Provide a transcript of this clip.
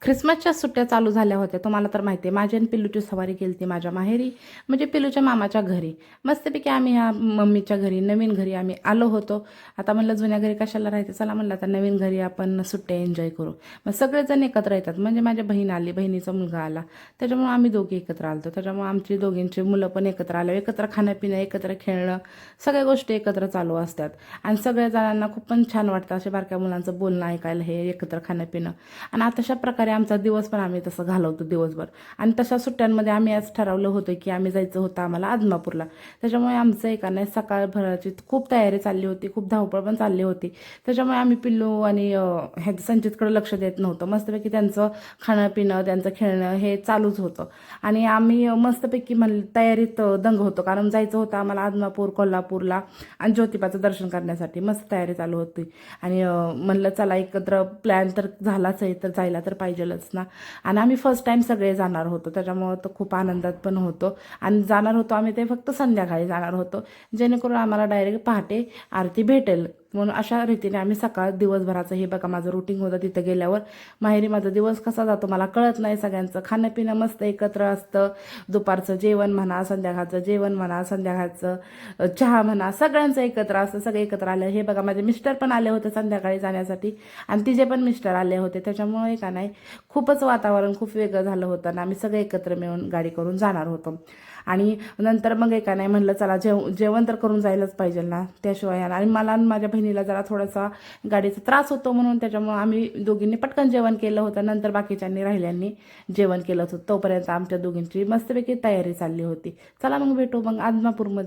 ख्रिसमसच्या सुट्ट्या चालू झाल्या होत्या. तुम्हाला तर माहिती आहे, माझी आणि पिल्लूची सवारी केली होती माझ्या माहेरी, म्हणजे पिल्लूच्या मामाच्या घरी. मस्तपैकी आम्ही ह्या मम्मीच्या घरी, नवीन घरी आम्ही आलो होतो. आता म्हणलं जुन्या घरी कशाला राहायचं, चला म्हणलं आता नवीन घरी आपण सुट्ट्या एन्जॉय करू. मग सगळेजण एकत्र येतात, म्हणजे माझ्या बहीण आली, बहिणीचा मुलगा आला, त्याच्यामुळे आम्ही दोघे एकत्र आलो. त्याच्यामुळे आमची दोघींची मुलं पण एकत्र आलं, एकत्र खाणं पिणं, एकत्र खेळणं, सगळ्या गोष्टी एकत्र चालू असतात. आणि सगळ्या जणांना खूप पण छान वाटतं असे बारक्या मुलांचं बोलणं ऐकायला, हे एकत्र खाणं पिणं. आणि तशा प्रकारे आमचा दिवस पण आम्ही तसं घालवतो दिवसभर. आणि तशा सुट्ट्यांमध्ये आम्ही आज ठरवलं होतं की आम्ही जायचं होतं आम्हाला आदमापूरला. त्याच्यामुळे आमचं एका नाही सकाळभराची खूप तयारी चालली होती, खूप धावपळ पण चालली होती. त्याच्यामुळे आम्ही पिल्लू आणि ह्या संचितकडे लक्ष देत नव्हतं. मस्तपैकी त्यांचं खाणं पिणं, त्यांचं खेळणं हे चालूच होतं. आणि आम्ही मस्तपैकी तयारीत दंग होतो, कारण जायचं होतं आम्हाला आदमापूर, कोल्हापूरला आणि ज्योतिबाचं दर्शन करण्यासाठी. मस्त तयारी चालू होती. आणि म्हणलं चला एकत्र प्लॅन तर झालाच आहे, तर जायला तर पाहिजेलच ना. आणि आम्ही फर्स्ट टाईम सगळे जाणार होतो, त्याच्यामुळं तर खूप आनंदात पण होतो. आणि जाणार होतो आम्ही ते फक्त संध्याकाळी जाणार होतो, जेणेकरून आम्हाला डायरेक्ट पहाटे आरती भेटेल. म्हणून अशा रीतीने आम्ही सकाळ दिवसभराचं हे बघा माझं रुटीन होतं. तिथं गेल्यावर माहेरी माझा दिवस कसा जातो मला कळत नाही. सगळ्यांचं खाणं पिणं मस्त एकत्र असतं. दुपारचं जेवण म्हणा, संध्याकाळचं जेवण म्हणा, संध्याकाळचं चहा म्हणा, सगळ्यांचं एकत्र असतं. सगळे एकत्र आले. हे बघा माझे मिस्टर पण आले होते संध्याकाळी जाण्यासाठी, आणि तिचे पण मिस्टर आले होते. त्याच्यामुळे का नाही खूपच वातावरण खूप वेगळं झालं होतं आणि आम्ही सगळे एकत्र मिळून गाडी करून जाणार होतो. आणि नंतर मग एका नाही म्हणलं चला जेवण तर करून जायलाच पाहिजे ना, त्याशिवाय. आणि मला आणि माझ्या बहिणीला जरा थोडासा गाडीचा त्रास होतो, म्हणून त्याच्यामुळे आम्ही दोघींनी पटकन जेवण केलं होतं. नंतर बाकीच्यांनी राहिल्यांनी जेवण केलं होतं. तोपर्यंत आमच्या दोघींची मस्तपैकी तयारी चालली होती. चला मग भेटू मग आदमापूरमध्ये.